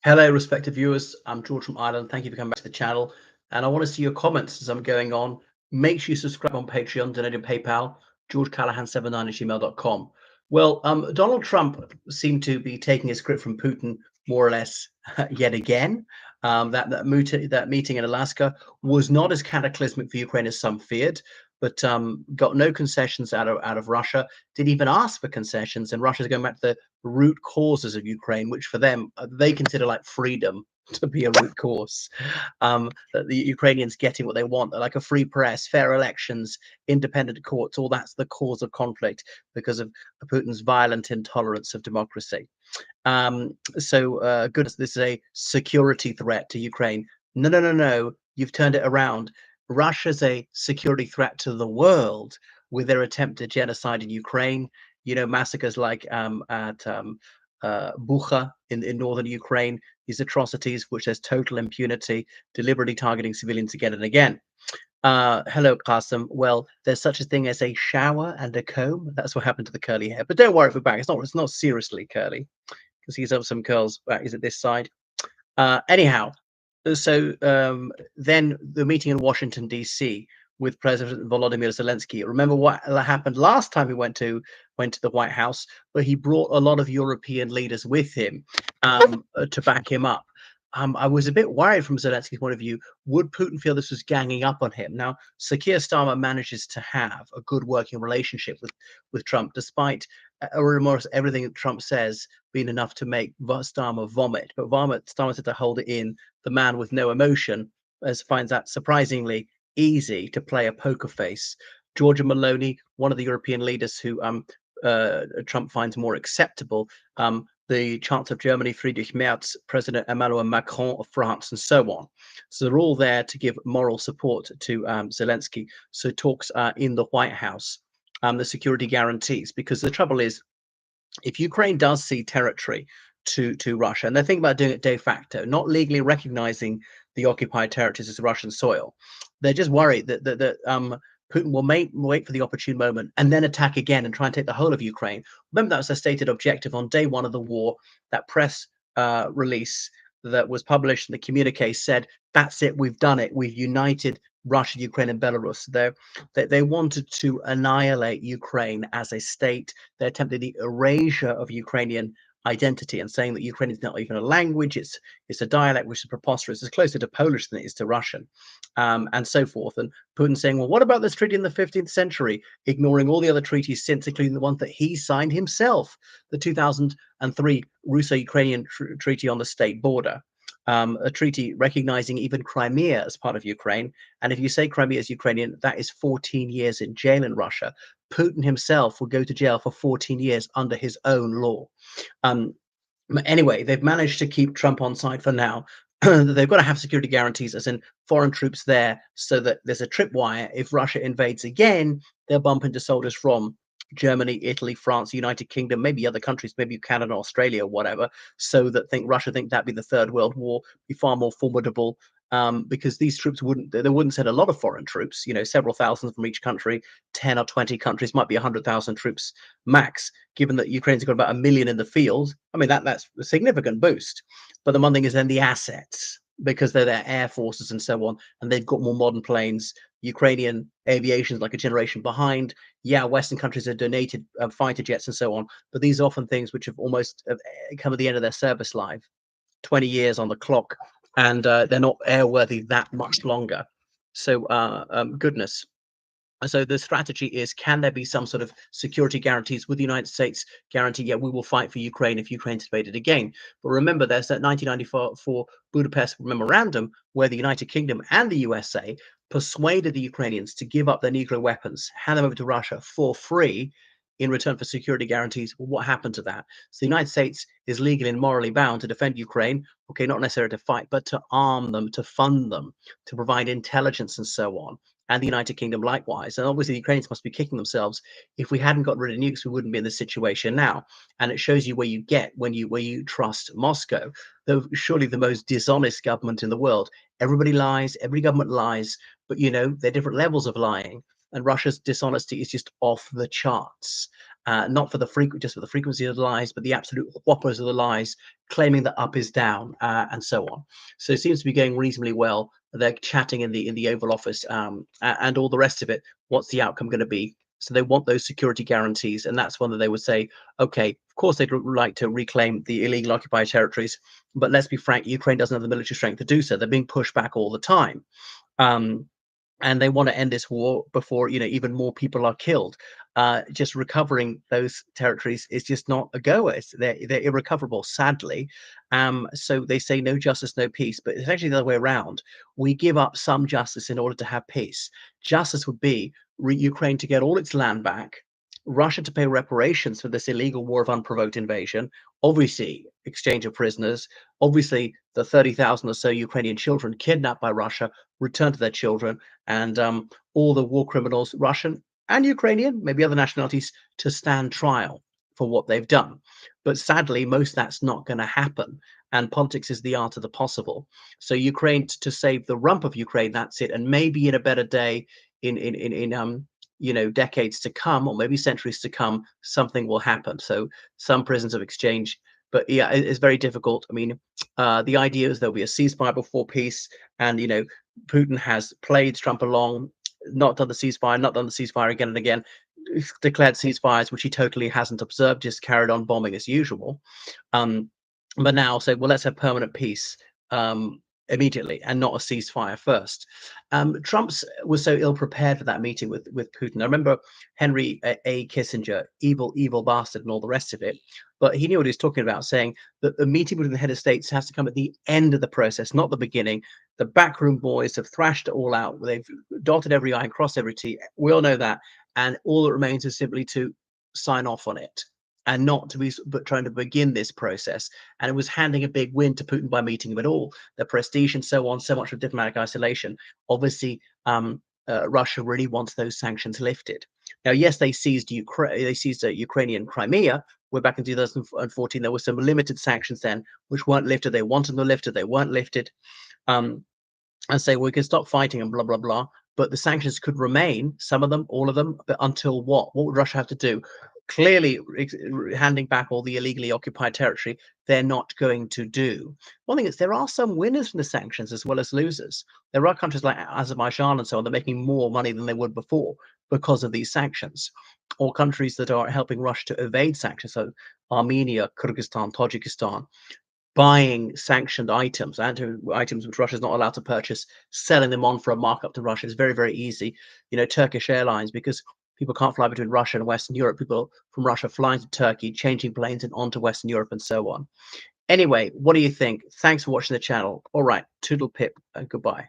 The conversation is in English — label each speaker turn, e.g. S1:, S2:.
S1: Hello, respected viewers. I'm George from Ireland. Thank you for coming back to the channel. And I want to see your comments as I'm going on. Make sure you subscribe on Patreon, donate on PayPal, georgecallahan79@gmail.com. Well, Donald Trump seemed to be taking a script from Putin more or less yet again. That meeting in Alaska was not as cataclysmic for Ukraine as some feared, but got no concessions out of Russia. Didn't even ask for concessions, and Russia's going back to the root causes of Ukraine, which for them they consider like freedom to be a root cause. That the Ukrainians getting what they want, like a free press, fair elections, independent courts, all that's the cause of conflict because of Putin's violent intolerance of democracy. Goodness, this is a security threat to Ukraine. No, no, no, no. You've turned it around. Russia's a security threat to the world with their attempted genocide in Ukraine. You know, massacres like at Bucha in northern Ukraine, these atrocities, which there's total impunity, deliberately targeting civilians again and again. Hello, Qasim. Well, there's such a thing as a shower and a comb. That's what happened to the curly hair. But don't worry if we're back. It's not seriously curly because he's up some curls. Is it this side? Anyhow, then the meeting in Washington, D.C. with President Volodymyr Zelensky. Remember what happened last time he went to the White House, where he brought a lot of European leaders with him to back him up. I was a bit worried from Zelensky's point of view. Would Putin feel this was ganging up on him? Now, Sir Keir Starmer manages to have a good working relationship with Trump, despite remorse, everything that Trump says being enough to make Starmer vomit. But Starmer said to hold it in. The man with no emotion finds that surprisingly easy to play a poker face. Giorgia Meloni, one of the European leaders who Trump finds more acceptable, the Chancellor of Germany, Friedrich Merz, President Emmanuel Macron of France, and so on. So they're all there to give moral support to Zelensky. So talks in the White House, the security guarantees, because the trouble is, if Ukraine does cede territory to Russia, and they think about doing it de facto, not legally recognizing the occupied territories as Russian soil, they're just worried that Putin will wait for the opportune moment and then attack again and try and take the whole of Ukraine. Remember, that was their stated objective on day one of the war. That press release that was published in the communique said, "That's it, we've done it. We've united Russia, Ukraine, and Belarus." They wanted to annihilate Ukraine as a state. They attempted the erasure of Ukrainian identity and saying that Ukraine is not even a language, it's a dialect, which is preposterous. It's closer to Polish than it is to Russian, and so forth. And Putin saying, well, what about this treaty in the 15th century, ignoring all the other treaties since, including the ones that he signed himself, the 2003 Russo-Ukrainian treaty on the state border. A treaty recognizing even Crimea as part of Ukraine. And if you say Crimea is Ukrainian, that is 14 years in jail in Russia. Putin himself will go to jail for 14 years under his own law. Anyway, they've managed to keep Trump on side for now. They've got to have security guarantees, as in foreign troops there, so that there's a tripwire. If Russia invades again, they'll bump into soldiers from Germany, Italy, France, United Kingdom, maybe other countries, maybe Canada, Australia, whatever, so that Russia think that'd be the Third World War, be far more formidable, because these troops they wouldn't send a lot of foreign troops, several thousand from each country, 10 or 20 countries, might be 100,000 troops max, given that Ukraine's got about 1 million in the field. I mean, that's a significant boost. But the one thing is then the assets, because they're their air forces and so on, and they've got more modern planes. Ukrainian aviation is like a generation behind. Yeah, Western countries have donated fighter jets and so on, but these are often things which have almost come at the end of their service life, 20 years on the clock, and they're not airworthy that much longer. So goodness. So the strategy is, can there be some sort of security guarantees with the United States guarantee, yeah, we will fight for Ukraine if Ukraine's invaded again. But remember, there's that 1994 Budapest Memorandum where the United Kingdom and the USA persuaded the Ukrainians to give up their nuclear weapons, hand them over to Russia for free in return for security guarantees. Well, what happened to that? So the United States is legally and morally bound to defend Ukraine, okay, not necessarily to fight, but to arm them, to fund them, to provide intelligence and so on. And the United Kingdom likewise. And obviously the Ukrainians must be kicking themselves. If we hadn't got rid of nukes, we wouldn't be in this situation now. And it shows you where you get when you trust Moscow. Though surely the most dishonest government in the world. Everybody lies, every government lies, but there are different levels of lying. And Russia's dishonesty is just off the charts. not for the just for the frequency of the lies, but the absolute whoppers of the lies, claiming that up is down, and so on. So it seems to be going reasonably well. They're chatting in the Oval Office, and all the rest of it. What's the outcome going to be? So they want those security guarantees, and that's one that they would say, okay, of course they'd like to reclaim the illegal occupied territories, but let's be frank, Ukraine doesn't have the military strength to do so. They're being pushed back all the time. Um, and they want to end this war before even more people are killed. Just recovering those territories is just not a goer. They're irrecoverable, sadly. So they say no justice, no peace, but it's actually the other way around. We give up some justice in order to have peace. Justice would be Ukraine to get all its land back, Russia to pay reparations for this illegal war of unprovoked invasion, obviously exchange of prisoners, obviously the 30,000 or so Ukrainian children kidnapped by Russia return to their children, and all the war criminals, Russian and Ukrainian, maybe other nationalities, to stand trial for what they've done. But sadly, most of that's not going to happen. And politics is the art of the possible. So Ukraine, to save the rump of Ukraine, that's it. And maybe in a better day, in decades to come, or maybe centuries to come, something will happen. So some prisons of exchange. But yeah, it's very difficult. I mean, the idea is there'll be a ceasefire before peace, and Putin has played Trump along, not done the ceasefire, not done the ceasefire again and again, declared ceasefires which he totally hasn't observed, just carried on bombing as usual. But now say, well, let's have permanent peace immediately and not a ceasefire first. Trump's was so ill prepared for that meeting with Putin. I remember Henry A. Kissinger, evil bastard, and all the rest of it. But he knew what he was talking about, saying that the meeting with the head of states has to come at the end of the process, not the beginning. The backroom boys have thrashed it all out. They've dotted every I and crossed every T. We all know that. And all that remains is simply to sign off on it, and not to be but trying to begin this process. And it was handing a big win to Putin by meeting him at all. The prestige and so on, so much of diplomatic isolation. Obviously, Russia really wants those sanctions lifted. Now, yes, they seized Ukraine. They seized Ukrainian Crimea. We're back in 2014. There were some limited sanctions then, which weren't lifted. They wanted them lifted. They weren't lifted. And say we can stop fighting and blah blah blah. But the sanctions could remain, some of them, all of them, but until what? What would Russia have to do? Clearly, handing back all the illegally occupied territory, they're not going to do. One thing is, there are some winners from the sanctions as well as losers. There are countries like Azerbaijan and so on that are making more money than they would before because of these sanctions, or countries that are helping Russia to evade sanctions. So Armenia, Kyrgyzstan, Tajikistan, buying sanctioned items, items which Russia is not allowed to purchase, selling them on for a markup to Russia is very, very easy. Turkish Airlines, because people can't fly between Russia and Western Europe, people from Russia flying to Turkey, changing planes and onto Western Europe and so on. Anyway, what do you think? Thanks for watching the channel. All right, toodle pip and goodbye.